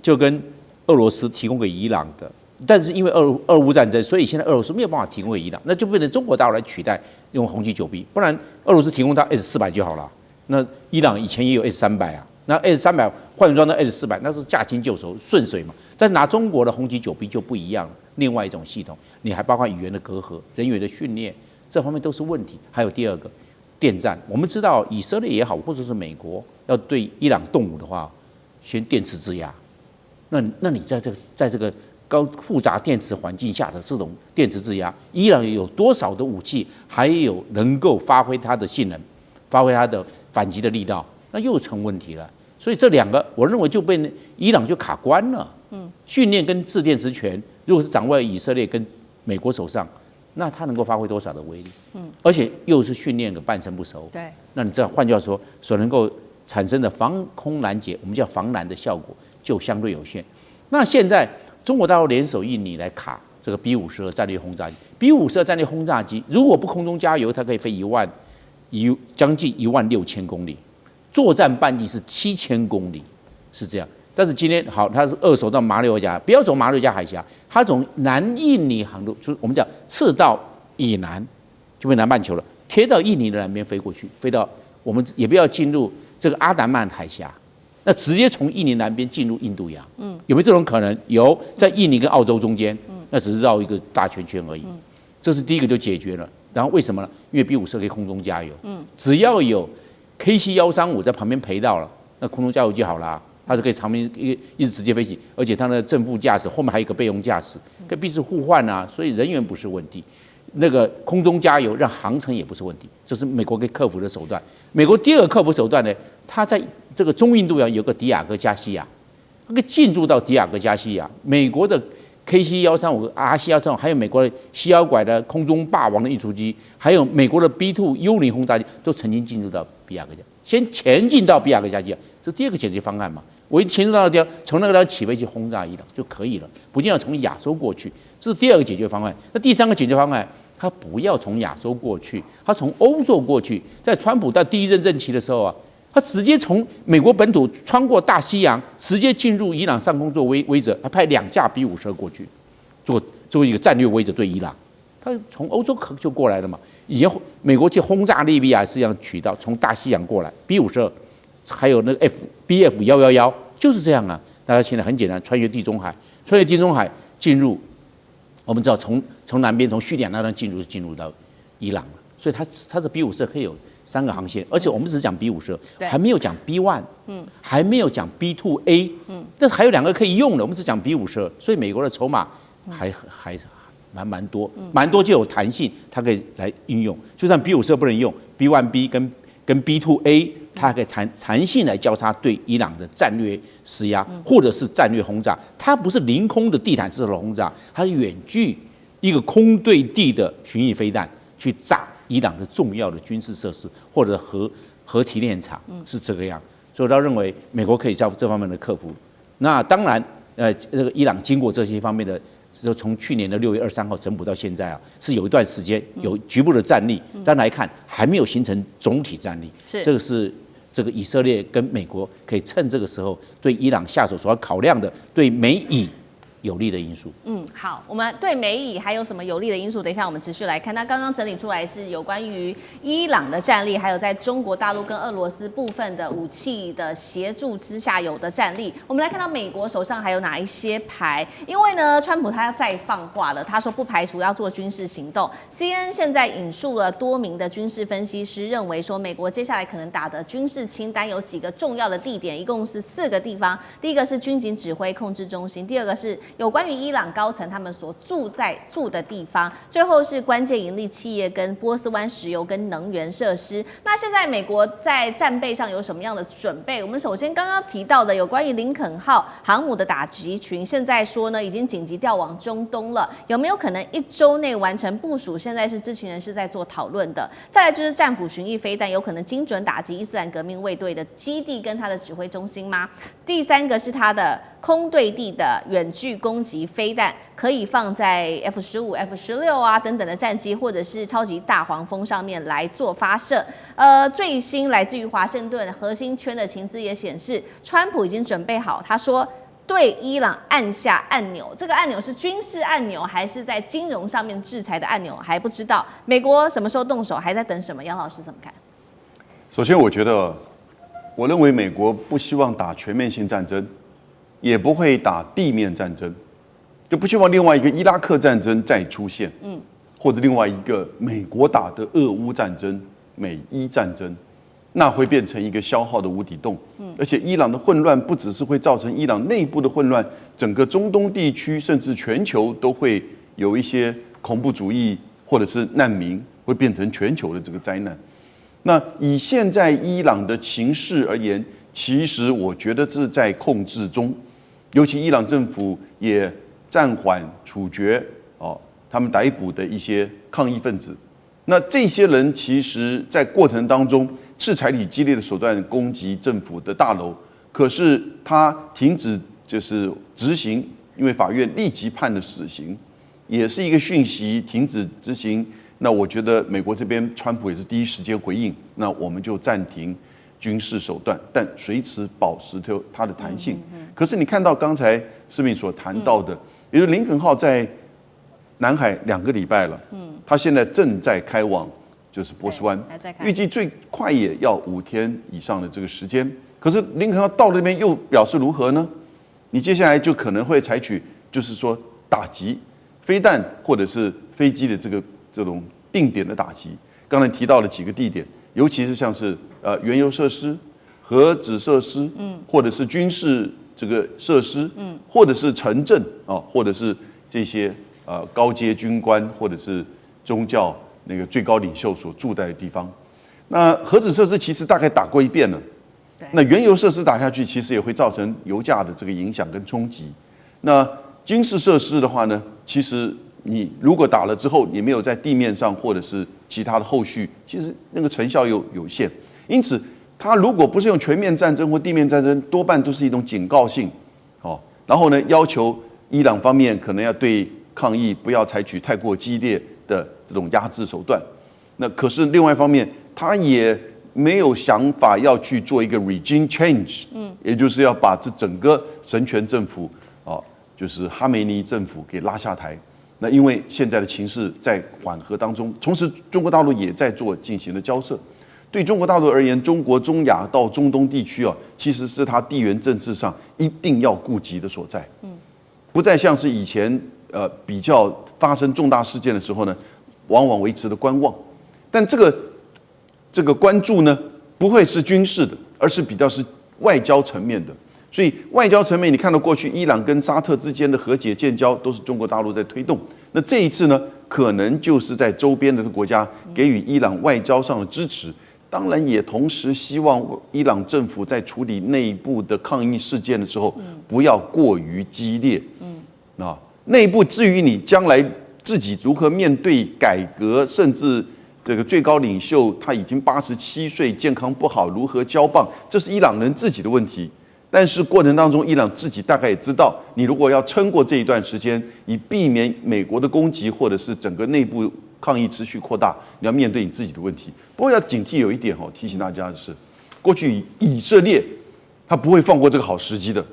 [SPEAKER 6] 就跟俄罗斯提供给伊朗的。但是因为俄乌战争，所以现在俄罗斯没有办法提供给伊朗，那就变成中国大陆来取代用红旗9B，不然俄罗斯提供到 S400就好了。那伊朗以前也有 S300那 S300换装到 S400，那是驾轻就熟，顺水嘛。但是拿中国的红旗9B就不一样了，另外一种系统，你还包括语言的隔阂、人员的训练，这方面都是问题。还有第二个，电战。我们知道以色列也好，或者是美国要对伊朗动武的话，先电磁制压。那你在这个高复杂电磁环境下的这种电磁制压，伊朗有多少的武器还有能够发挥它的性能，发挥它的反击的力道？那又成问题了。所以这2个，我认为就被伊朗就卡关了。训练跟制电职权，如果是掌握在以色列跟美国手上，那它能够发挥多少的威力？而且又是训练个半生不熟。
[SPEAKER 2] 对，
[SPEAKER 6] 那你这换句话说，所能够产生的防空拦截，我们叫防拦的效果就相对有限。那现在中国大陆联手印尼来卡这个 B52战略轰炸机，B52战略轰炸机如果不空中加油，它可以飞将近16000公里。作战半径是7000公里，是这样。但是今天好，它是2手到马六甲，不要走马六甲海峡，它从南印尼航路，就是我们讲赤道以南，就被南半球了，贴到印尼的南边飞过去，飞到我们也不要进入这个阿达曼海峡，那直接从印尼南边进入印度洋。有没有这种可能？有，在印尼跟澳洲中间，那只是绕一个大圈圈而已。这是第一个就解决了。然后为什么呢？因为 B52可以空中加油，只要有KC-135在旁边陪到了，那空中加油就好了，它是可以长边一直直接飞行，而且它的正副驾驶后面还有一个备用驾驶，跟彼此互换所以人员不是问题。那个空中加油让航程也不是问题，这是美国可以克服的手段。美国第2个克服手段呢，它在这个中印度洋有个迪亚哥加西亚，它可以进驻到迪亚哥加西亚。美国的 KC-135、RC-135，还有美国的西摇拐的空中霸王的运输机，还有美国的 B2 幽灵轰炸机，都曾经进入到比亚哥加，先前进到比亚哥加西亚，这第2个解决方案嘛。我一侵入到地方，从那个地方起飞去轰炸伊朗就可以了，不一定要从亚洲过去。这是第二个解决方案。那第三个解决方案，他不要从亚洲过去，他从欧洲过去。在川普到第一任任期的时候啊，他直接从美国本土穿过大西洋，直接进入伊朗上空做威慑，还派2架 B-52过去，做一个战略威慑对伊朗。他从欧洲就过来了嘛。以前美国去轰炸利比亚是这样取到，从大西洋过来 B-52，还有那个BF-111就是这样啊。大家现在很简单，穿越地中海进入，我们知道从南边从叙利亚那段进入到伊朗了。所以它的 B-52可以有3个航线，而且我们只讲 B-52，还没有讲 B-1，还没有讲 B-2A，但还有2个可以用的，我们只讲 B-52，所以美国的筹码还蛮多就有弹性，它可以来运用。就算 B-52不能用 ，B-1B 跟 B-2A， 它还可以弹性来交叉对伊朗的战略施压，或者是战略轰炸。它不是凌空的地毯式的轰炸，它是远距一个空对地的巡弋飞弹去炸伊朗的重要的军事设施或者核提炼厂，是这个样。所以他认为美国可以在这方面的克服。那当然，这个伊朗经过这些方面的。就从去年的6月23号整补到现在啊，是有一段时间有局部的战力，但来看还没有形成总体战力。这个是这个以色列跟美国可以趁这个时候对伊朗下手所要考量的对美以有利的因素。
[SPEAKER 2] 好，我们对美以还有什么有利的因素？等一下我们持续来看。那刚刚整理出来是有关于伊朗的战力，还有在中国大陆跟俄罗斯部分的武器的协助之下有的战力。我们来看到美国手上还有哪一些牌？因为呢，川普他要再放话了，他说不排除要做军事行动。CNN 现在引述了多名的军事分析师，认为说美国接下来可能打的军事清单有几个重要的地点，一共是4个地方。第一个是军警指挥控制中心，第二个是有关于伊朗高层他们所住的地方，最后是关键盈利企业跟波斯湾石油跟能源设施。那现在美国在战备上有什么样的准备？我们首先刚刚提到的有关于林肯号航母的打击群，现在说呢已经紧急调往中东了，有没有可能1周内完成部署？现在是知情人士在做讨论的。再来就是战斧巡弋飞弹有可能精准打击伊斯兰革命卫队的基地跟它的指挥中心吗？第3个是它的空对地的远距攻击飞弹，可以放在 F-15、F-16啊等等的战机，或者是超级大黄蜂上面来做发射。最新来自于华盛顿核心圈的情资也显示，川普已经准备好，他说对伊朗按下按钮，这个按钮是军事按钮还是在金融上面制裁的按钮还不知道。美国什么时候动手，还在等什么？杨老师怎么看？
[SPEAKER 7] 首先，我认为美国不希望打全面性战争，也不会打地面战争，就不希望另外一个伊拉克战争再出现，或者另外一个美国打的俄乌战争、美伊战争，那会变成一个消耗的无底洞。而且伊朗的混乱不只是会造成伊朗内部的混乱，整个中东地区甚至全球都会有一些恐怖主义或者是难民，会变成全球的这个灾难。那以现在伊朗的情势而言，其实我觉得是在控制中，尤其伊朗政府也暂缓处决他们逮捕的一些抗议分子。那这些人其实在过程当中是采取激烈的手段攻击政府的大楼，可是他停止就是执行，因为法院立即判了死刑，也是一个讯息，停止执行。那我觉得美国这边川普也是第一时间回应，那我们就暂停军事手段，但随时保持它的弹性。可是你看到刚才施明所谈到的，也就是林肯号在南海2个礼拜了，它现在正在开往就是波斯湾，预计最快也要5天以上的这个时间。可是林肯号到那边又表示如何呢？你接下来就可能会采取就是说打击飞弹或者是飞机的这种定点的打击。刚才提到了几个地点，尤其是像是原油设施、核子设施，或者是军事这个设施，或者是城镇或者是这些高阶军官或者是宗教那个最高领袖所住在的地方。那核子设施其实大概打过一遍了，那原油设施打下去，其实也会造成油价的这个影响跟冲击。那军事设施的话呢，其实你如果打了之后，你没有在地面上或者是其他的后续，其实那个成效有限。因此，它如果不是用全面战争或地面战争，多半都是一种警告性，然后呢，要求伊朗方面可能要对抗议不要采取太过激烈的这种压制手段。那可是另外一方面，他也没有想法要去做一个 regime change，也就是要把这整个神权政府就是哈梅尼政府给拉下台。那因为现在的情势在缓和当中，同时中国大陆也在进行了交涉。对中国大陆而言，中国中亚到中东地区其实是它地缘政治上一定要顾及的所在。不再像是以前比较发生重大事件的时候呢，往往维持的观望。但这个关注呢，不会是军事的，而是比较是外交层面的。所以外交层面，你看到过去伊朗跟沙特之间的和解建交，都是中国大陆在推动。那这一次呢，可能就是在周边的国家给予伊朗外交上的支持。当然，也同时希望伊朗政府在处理内部的抗议事件的时候，不要过于激烈。内部至于你将来自己如何面对改革，甚至这个最高领袖他已经87岁，健康不好，如何交棒，这是伊朗人自己的问题。但是过程当中，伊朗自己大概也知道，你如果要撑过这一段时间，以避免美国的攻击或者是整个内部抗议持续扩大，你要面对你自己的问题。不过要警惕有一点提醒大家的是，过去以色列他不会放过这个好时机的，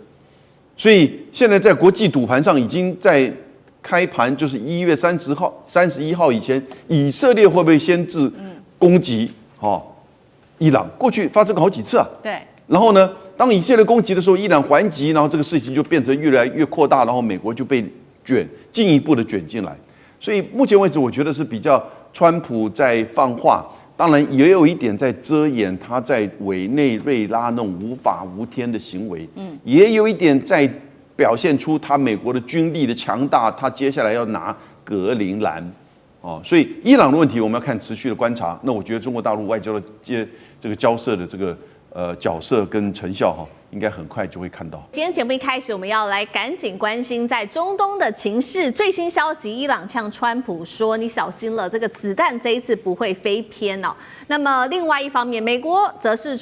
[SPEAKER 7] 所以现在在国际赌盘上已经在开盘，就是1月31号以前，以色列会不会先制攻击伊朗？过去发生过好几次啊。
[SPEAKER 2] 对。
[SPEAKER 7] 然后呢，当以色列攻击的时候，伊朗还击，然后这个事情就变成越来越扩大，然后美国就被进一步的卷进来。所以目前为止，我觉得是比较川普在放话，当然也有一点在遮掩他在委内瑞拉那种无法无天的行为，也有一点在表现出他美国的军力的强大，他接下来要拿格陵兰，所以伊朗的问题我们要看持续的观察。那我觉得中国大陆外交的这个交涉的这个角色跟成效应该很快就会看到。
[SPEAKER 2] 今天节目一开始，我们要来赶紧关心在中东的情势。最新消息，伊朗呛川普说：“你小心了，这个子弹这一次不会飞偏哦。”那么另外一方面，美国则是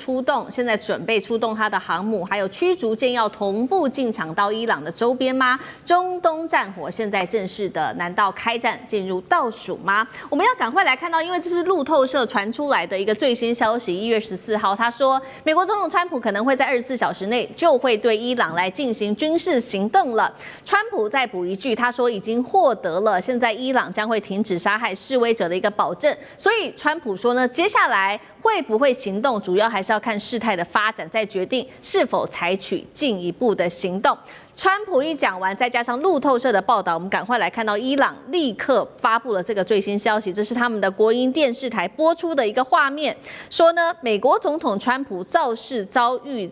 [SPEAKER 2] 现在准备出动它的航母，还有驱逐舰要同步进场到伊朗的周边吗？中东战火现在正式的，难道开战进入倒数吗？我们要赶快来看到，因为这是路透社传出来的一个最新消息。1月14号，他说，美国总统川普可能会在24小时内就会对伊朗来进行军事行动了。川普再补一句，他说已经获得了现在伊朗将会停止杀害示威者的一个保证。所以川普说呢，接下来会不会行动，主要还是要看事态的发展，再决定是否采取进一步的行动。川普一讲完，再加上路透社的报道，我们赶快来看到伊朗立刻发布了这个最新消息，这是他们的国营电视台播出的一个画面，说呢，美国总统川普造势遭遇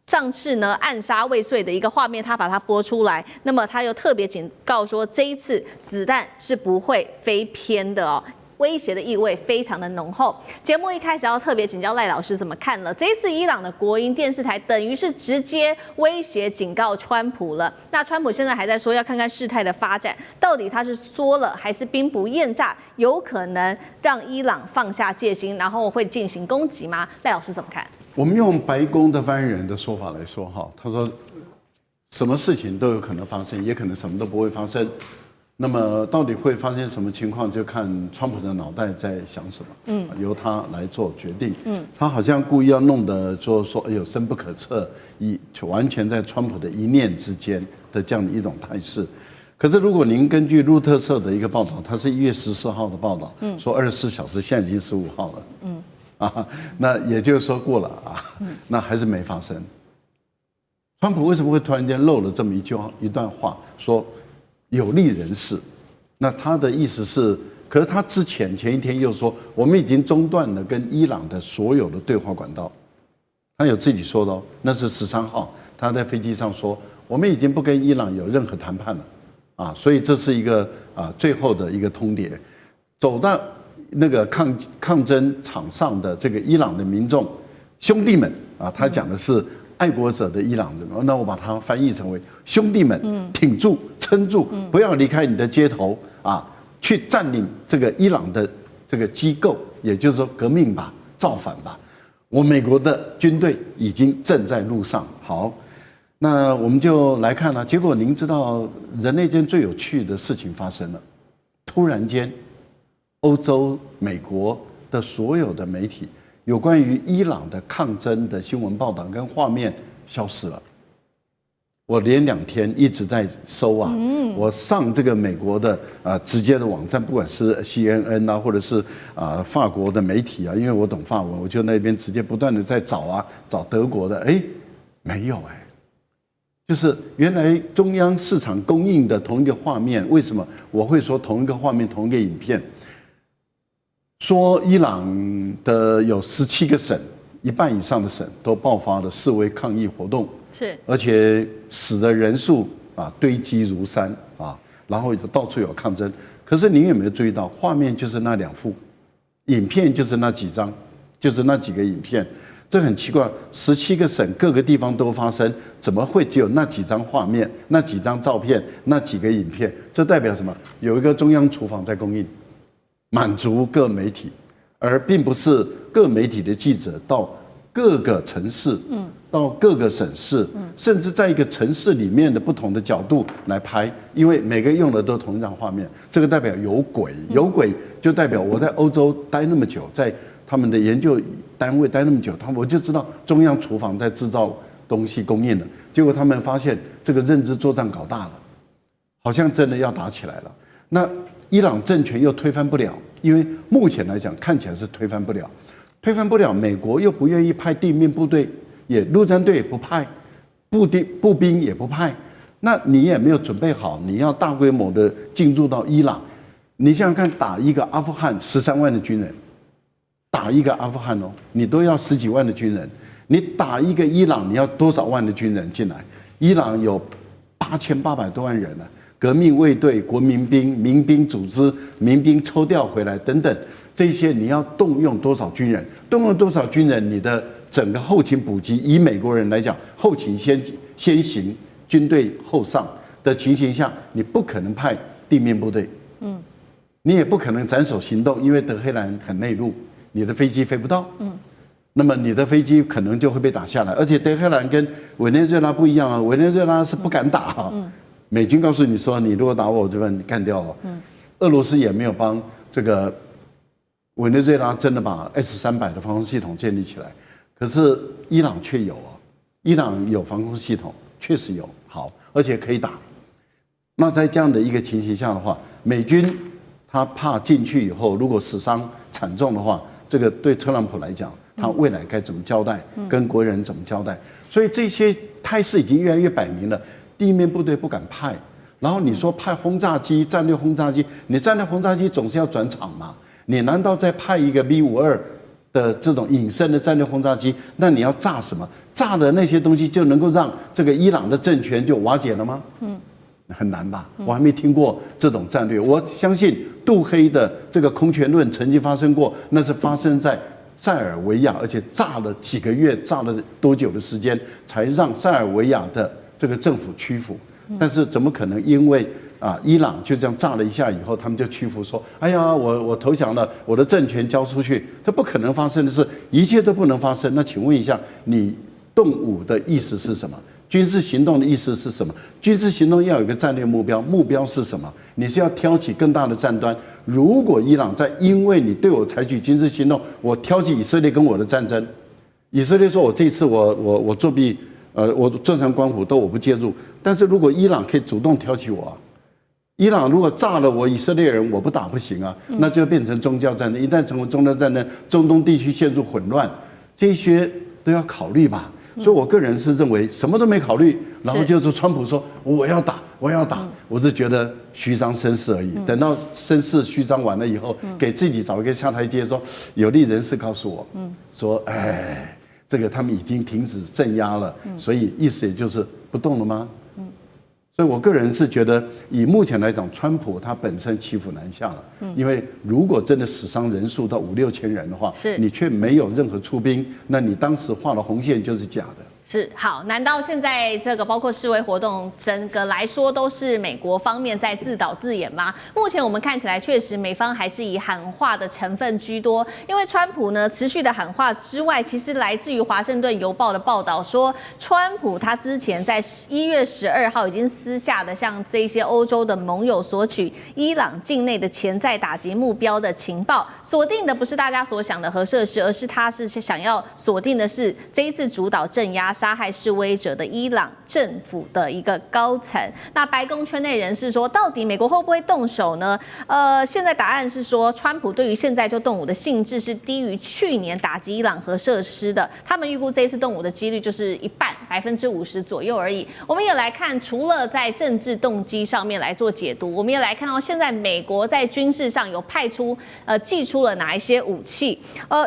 [SPEAKER 2] 上次呢暗杀未遂的一个画面，他把它播出来，那么他又特别警告说，这一次子弹是不会飞偏的哦。威胁的意味非常的浓厚。节目一开始要特别请教赖老师怎么看了这一次伊朗的国营电视台等于是直接威胁警告川普了。那川普现在还在说要看看事态的发展，到底他是缩了还是兵不厌诈，有可能让伊朗放下戒心，然后会进行攻击吗？赖老师怎么看？
[SPEAKER 8] 我们用白宫的发言人的说法来说他说什么事情都有可能发生，也可能什么都不会发生。那么到底会发生什么情况，就看川普的脑袋在想什么，由他来做决定。他好像故意要弄得说哎呦深不可测，完全在川普的一念之间的这样的一种态势。可是如果您根据路透社的一个报道，它是1月14号的报道，说24小时，现在已经15号了，那也就是说过了那还是没发生。川普为什么会突然间漏了这么一段话，说有利人士？那他的意思是，可是他前一天又说，我们已经中断了跟伊朗的所有的对话管道。他有自己说的那是13号，他在飞机上说，我们已经不跟伊朗有任何谈判了，所以这是一个最后的一个通牒。走到那个抗争场上的这个伊朗的民众兄弟们他讲的是爱国者的伊朗人，那我把它翻译成为兄弟们，挺住、撑住，不要离开你的街头去占领这个伊朗的这个机构，也就是说革命吧、造反吧。我美国的军队已经正在路上。好，那我们就来看了。结果您知道，人类间最有趣的事情发生了，突然间，欧洲、美国的所有的媒体有关于伊朗的抗争的新闻报道跟画面消失了。我连2天一直在搜啊，我上这个美国的直接的网站，不管是 CNN 啊，或者是法国的媒体啊，因为我懂法文，我就那边直接不断的在找啊，找德国的，没有就是原来中央市场供应的同一个画面，为什么我会说同一个画面、同一个影片？说伊朗的有17个省，一半以上的省都爆发了示威抗议活动。
[SPEAKER 2] 是，
[SPEAKER 8] 而且死的人数堆积如山然后到处有抗争。可是您有没有注意到，画面就是那2幅，影片就是那几张，就是那几个影片。这很奇怪，17个省各个地方都发生，怎么会只有那几张画面、那几张照片、那几个影片？这代表什么？有一个中央厨房在供应，满足各媒体，而并不是各媒体的记者到各个城市，到各个省市，甚至在一个城市里面的不同的角度来拍，因为每个用的都同一张画面，这个代表有鬼，有鬼就代表我在欧洲待那么久，在他们的研究单位待那么久，我就知道中央厨房在制造东西供应了。结果他们发现这个认知作战搞大了，好像真的要打起来了。那伊朗政权又推翻不了，因为目前来讲看起来是推翻不了。推翻不了，美国又不愿意派地面部队，陆战队也不派，步兵也不派，那你也没有准备好，你要大规模的进入到伊朗，你想想看，打一个阿富汗13万的军人，打一个阿富汗你都要10几万的军人，你打一个伊朗，你要多少万的军人进来？伊朗有8800多万人了，革命卫队、国民兵、民兵组织、民兵抽调回来等等。这些你要动用多少军人？动用多少军人？你的整个后勤补给，以美国人来讲，后勤先行，军队后上的情形下，你不可能派地面部队，你也不可能斩首行动，因为德黑兰很内陆，你的飞机飞不到，那么你的飞机可能就会被打下来。而且德黑兰跟委内瑞拉不一样啊，委内瑞拉是不敢打美军告诉你说，你如果打我这边，你干掉了。俄罗斯也没有帮这个委内瑞拉真的把 S-300的防空系统建立起来，可是伊朗却有伊朗有防空系统，确实有好，而且可以打。那在这样的一个情形下的话，美军他怕进去以后，如果死伤惨重的话，这个对特朗普来讲，他未来该怎么交代，跟国人怎么交代？所以这些态势已经越来越摆明了，地面部队不敢派。然后你说派轰炸机、战略轰炸机，你战略轰炸机总是要转场嘛？你难道再派一个 B-52的这种隐身的战略轰炸机？那你要炸什么？炸的那些东西就能够让这个伊朗的政权就瓦解了吗？很难吧？我还没听过这种战略。我相信杜黑的这个空权论曾经发生过，那是发生在塞尔维亚，而且炸了几个月，炸了多久的时间，才让塞尔维亚的这个政府屈服？但是怎么可能因为伊朗就这样炸了一下以后，他们就屈服说：“哎呀，我投降了，我的政权交出去。”这不可能发生的事，一切都不能发生。那请问一下，你动武的意思是什么？军事行动的意思是什么？军事行动要有一个战略目标，目标是什么？你是要挑起更大的战端。如果伊朗在因为你对我采取军事行动，我挑起以色列跟我的战争，以色列说我这一次我作弊，我坐山观虎斗，我不介入。但是如果伊朗可以主动挑起我伊朗如果炸了我以色列人，我不打不行啊，那就变成宗教战争。一旦成为宗教战争，中东地区陷入混乱，这些都要考虑吧。所以我个人是认为什么都没考虑，然后就是川普说我要打，我是觉得虚张声势而已。等到声势虚张完了以后，给自己找一个下台阶，说有利人士告诉我，说这个他们已经停止镇压了，所以意思也就是不动了吗？所以我个人是觉得，以目前来讲，川普他本身骑虎难下了。因为如果真的死伤人数到5、6千人的话，你却没有任何出兵，那你当时画的红线就是假的。
[SPEAKER 2] 是好，难道现在这个包括示威活动，整个来说都是美国方面在自导自演吗？目前我们看起来，确实美方还是以喊话的成分居多。因为川普呢持续的喊话之外，其实来自于华盛顿邮报的报道说，川普他之前在1月12号已经私下的向这些欧洲的盟友索取伊朗境内的潜在打击目标的情报，锁定的不是大家所想的核设施，而是他是想要锁定的是这一次主导镇压杀害示威者的伊朗政府的一个高层。那白宫圈内人士说，到底美国会不会动手呢？现在答案是说，川普对于现在就动武的兴致是低于去年打击伊朗核设施的。他们预估这一次动武的几率就是一半，50%左右而已。我们也来看，除了在政治动机上面来做解读，我们也来看到现在美国在军事上有寄出了哪一些武器。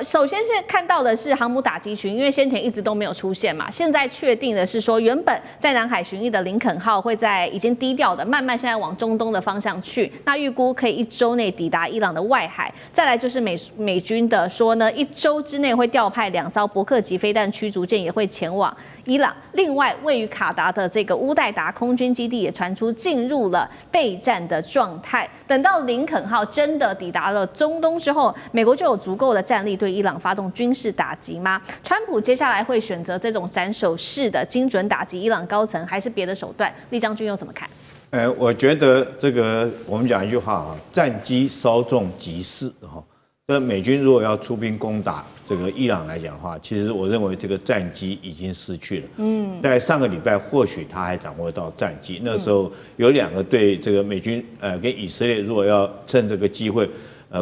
[SPEAKER 2] 首先是看到的是航母打击群，因为先前一直都没有出现嘛，现在确定的是说，原本在南海巡弋的林肯号会在已经低调的慢慢现在往中东的方向去，那预估可以1周内抵达伊朗的外海。再来就是美军的说呢，1周之内会调派2艘伯克级飞弹驱逐舰也会前往伊朗。另外，位于卡达的这个乌代达空军基地也传出进入了备战的状态。等到林肯号真的抵达了中东之后，美国就有足够的战力对伊朗发动军事打击吗？川普接下来会选择这种斩首式的精准打击伊朗高层，还是别的手段？厉将军又怎么看？
[SPEAKER 5] 我觉得这个我们讲一句话啊，战机稍纵即逝哈。那美军如果要出兵攻打这个伊朗来讲的话，其实我认为这个战机已经失去了。在上个礼拜或许他还掌握到战机，那时候有2个对这个美军跟以色列如果要趁这个机会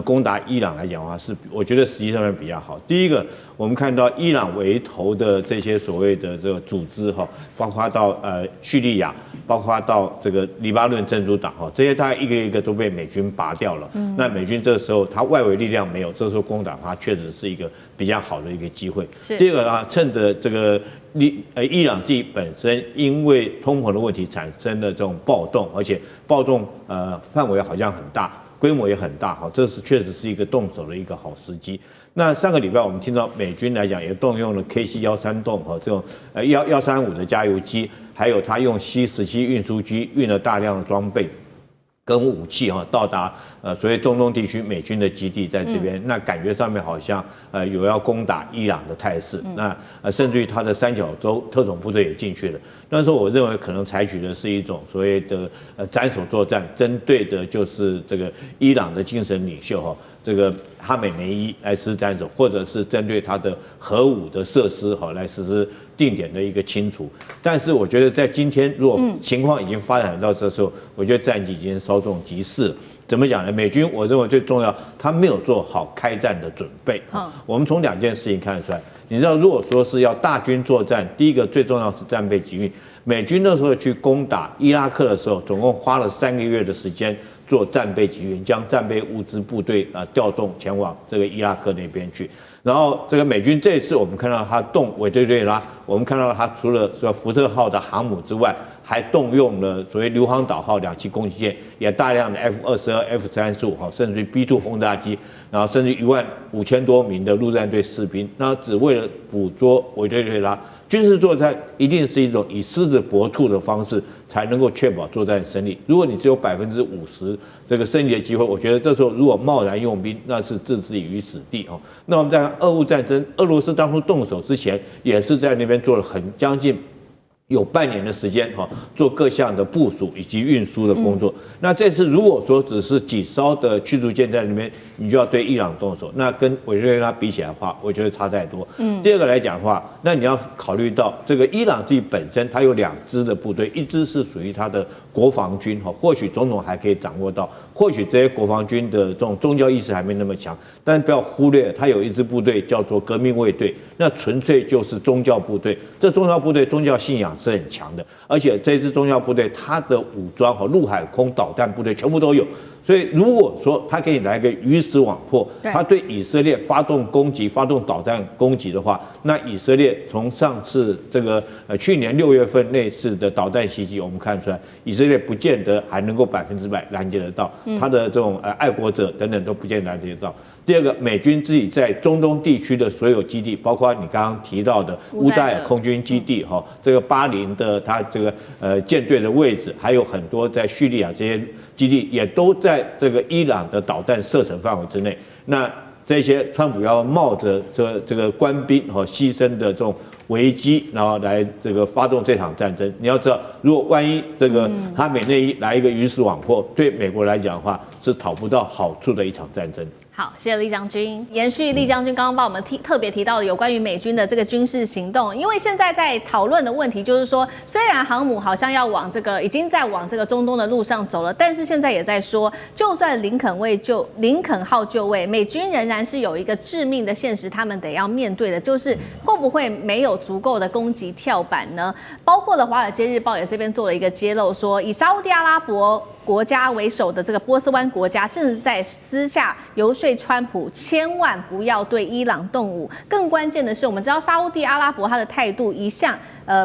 [SPEAKER 5] 攻打伊朗来讲的话，是我觉得实际上面比较好。第一个，我们看到伊朗为头的这些所谓的这个组织哈，包括到叙利亚，包括到这个黎巴嫩真主党哈，这些大概一个一个都被美军拔掉了。那美军这时候他外围力量没有，这时候攻打它确实是一个比较好的一个机会。第二个啊，趁着这个伊朗自己本身因为通膨的问题产生的这种暴动，而且暴动范围好像很大，规模也很大，哈，这是确实是一个动手的一个好时机。那上个礼拜我们听到美军来讲也动用了 KC-136和这种135的加油机，还有他用 C-17运输机运了大量的装备跟武器哈，到达所谓中东地区美军的基地在这边，那感觉上面好像有要攻打伊朗的态势，那甚至于他的三角洲特种部队也进去了。那时候我认为可能采取的是一种所谓的斩首作战，针对的就是这个伊朗的精神领袖哈，这个哈美内伊来实施斩首，或者是针对他的核武的设施哈来实施定点的一个清除。但是我觉得在今天，如果情况已经发展到这时候，我觉得战机已经稍纵即逝了。怎么讲呢？美军我认为最重要，他没有做好开战的准备。我们从2件事情看得出来。你知道，如果说是要大军作战，第一个最重要是战备集运。美军那时候去攻打伊拉克的时候，总共花了3个月的时间做战备集运，将战备物资部队调动前往这个伊拉克那边去。然后这个美军这一次我们看到他动委内瑞拉，我们看到他除了说福特号的航母之外，还动用了所谓硫磺岛号2栖攻击舰，也大量的 F-22、F-35哈，甚至于 B-2轰炸机，然后甚至15000多名的陆战队士兵，那只为了捕捉委内瑞拉。军事作战一定是一种以狮子搏兔的方式，才能够确保作战胜利。如果你只有50%这个胜利的机会，我觉得这时候如果贸然用兵，那是置之于死地哦。那我们在俄乌战争，俄罗斯当初动手之前，也是在那边做了将近有半年的时间哈，做各项的部署以及运输的工作。那这次如果说只是几艘的驱逐舰在里面，你就要对伊朗动手，那跟委内瑞拉比起来的话，我觉得差太多。第二个来讲的话，那你要考虑到这个伊朗自己本身，它有2支的部队，一支是属于它的国防军哈，或许总统还可以掌握到，或许这些国防军的这种宗教意识还没那么强，但不要忽略，它有一支部队叫做革命卫队，那纯粹就是宗教部队。这宗教部队宗教信仰是很强的，而且这支宗教部队它的武装和陆海空导弹部队全部都有。所以如果说他给你来个鱼死网破，他对以色列发动攻击、发动导弹攻击的话，那以色列从上次这个去年6月份那次的导弹袭击，我们看出来，以色列不见得还能够100%拦截得到，他的这种爱国者等等都不见得拦截得到。第二个，美军自己在中东地区的所有基地，包括你刚刚提到的乌代尔空军基地，这个巴林的它这个舰队的位置，还有很多在叙利亚这些基地，也都在这个伊朗的导弹射程范围之内。那这些川普要冒着这个官兵牺牲的这种危机，然后来这个发动这场战争。你要知道，如果万一这个哈美内伊来一个鱼死网破，对美国来讲的话，是讨不到好处的一场战争。
[SPEAKER 2] 好，谢谢厉将军。延续厉将军刚刚帮我们特别提到的有关于美军的这个军事行动，因为现在在讨论的问题就是说，虽然航母好像要往已经在往这个中东的路上走了，但是现在也在说，就算林肯号就位，美军仍然是有一个致命的现实，他们得要面对的，就是会不会没有足够的攻击跳板呢？包括了《华尔街日报》也这边做了一个揭露，说以沙烏地阿拉伯国家为首的这个波斯湾国家，正是在私下游说川普千万不要对伊朗动武。更关键的是，我们知道沙烏地阿拉伯他的态度一向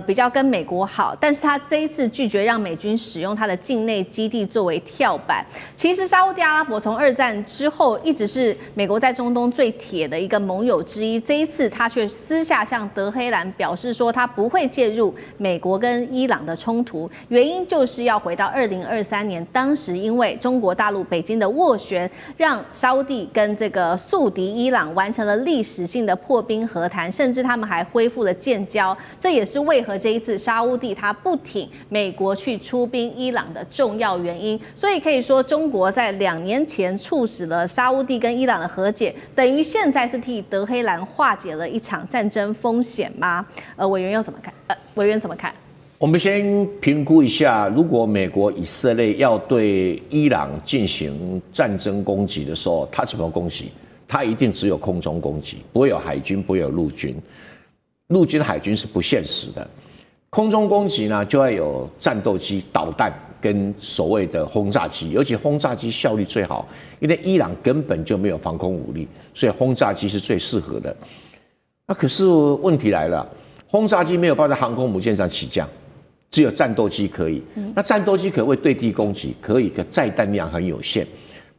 [SPEAKER 2] 比较跟美国好，但是他这一次拒绝让美军使用他的境内基地作为跳板。其实沙烏地阿拉伯从二战之后一直是美国在中东最铁的一个盟友之一，这一次他却私下向德黑兰表示说他不会介入美国跟伊朗的冲突，原因就是要回到2023年。当时因为中国大陆北京的斡旋，让沙烏地跟这个宿敌伊朗完成了历史性的破冰和谈，甚至他们还恢复了建交。这也是为何这一次沙烏地他不挺美国去出兵伊朗的重要原因。所以可以说，中国在2年前促使了沙烏地跟伊朗的和解，等于现在是替德黑兰化解了一场战争风险吗？委员又怎么看？委员怎么看？
[SPEAKER 9] 我们先评估一下，如果美国以色列要对伊朗进行战争攻击的时候，它怎么攻击？它一定只有空中攻击，不会有海军，不会有陆军。陆军、海军是不现实的。空中攻击呢，就要有战斗机、导弹跟所谓的轰炸机，尤其轰炸机效率最好，因为伊朗根本就没有防空武力，所以轰炸机是最适合的。那可是问题来了，轰炸机没有办法在航空母舰上起降。只有战斗机可以，那战斗机可会对地攻击，可以，可载弹量很有限，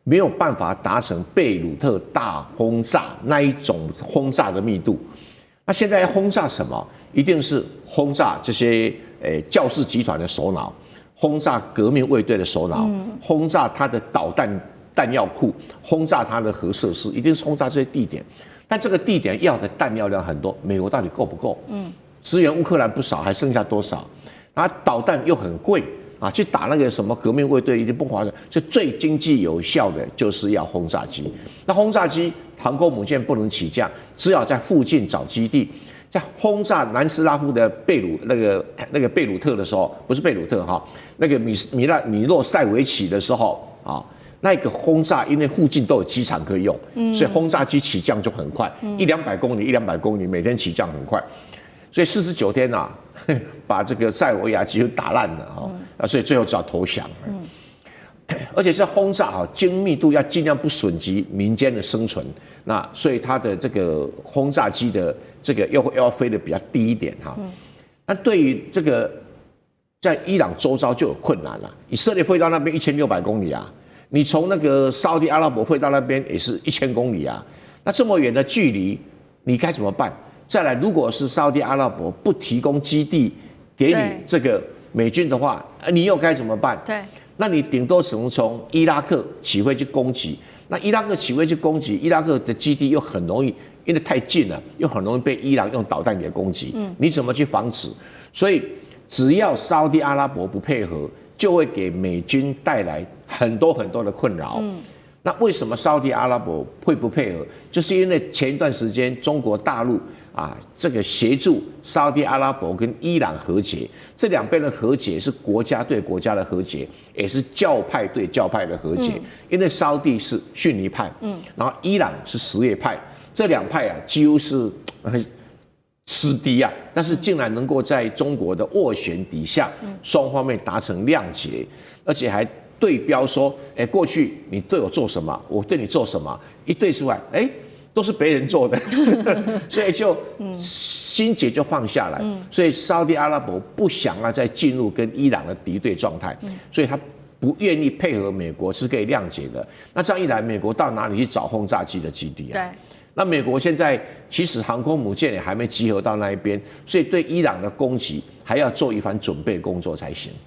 [SPEAKER 9] 没有办法达成贝鲁特大轰炸那一种轰炸的密度。那现在要轰炸什么？一定是轰炸这些教士集团的首脑，轰炸革命卫队的首脑，轰炸他的导弹弹药库，轰炸他的核设施，一定是轰炸这些地点。但这个地点要的弹药量很多，美国到底够不够？支援乌克兰不少，还剩下多少？它导弹又很贵啊，去打那个什么革命卫队一定不划算，所以最经济有效的就是要轰炸机。那轰炸机航空母舰不能起降，只好在附近找基地。在轰炸南斯拉夫的贝鲁特的时候，不是贝鲁特哈，那个米洛塞维奇的时候啊，那个轰炸因为附近都有机场可以用，所以轰炸机起降就很快，100-200公里，100-200公里，每天起降很快。所以49天啊，把这个塞维亚几乎打烂了啊，所以最后只好投降了。而且这轰炸啊，精密度要尽量不损及民间的生存，那所以它的这个轰炸机的这个要飞得比较低一点哈。那对于这个在伊朗周遭就有困难了，以色列飞到那边1600公里啊，你从那个沙烏地阿拉伯飞到那边也是1000公里啊，那这么远的距离，你该怎么办？再来，如果是沙烏地阿拉伯不提供基地给你这个美军的话，你又该怎么办？
[SPEAKER 2] 对，
[SPEAKER 9] 那你顶多只能从伊拉克起飞去攻击。那伊拉克起飞去攻击，伊拉克的基地又很容易，因为太近了，又很容易被伊朗用导弹给攻击。你怎么去防止？所以只要沙烏地阿拉伯不配合，就会给美军帶來很多很多的困擾。那为什么沙烏地阿拉伯会不配合？就是因为前一段时间中国大陆啊，这个协助沙烏地阿拉伯跟伊朗和解，这两边的和解是国家对国家的和解，也是教派对教派的和解。因为沙烏地是逊尼派，然后伊朗是什叶派，这两派啊几乎是死敌啊，但是竟然能够在中国的斡旋底下，双方面达成谅解，而且还对标说，过去你对我做什么，我对你做什么，一对出来，都是别人做的，所以就心结就放下来。所以沙烏地阿拉伯不想要再进入跟伊朗的敌对状态，所以他不愿意配合美国是可以谅解的。那这样一来，美国到哪里去找轰炸机的基地啊？
[SPEAKER 2] 对。
[SPEAKER 9] 那美国现在其实航空母舰也还没集合到那一边，所以对伊朗的攻击还要做一番准备工作才行。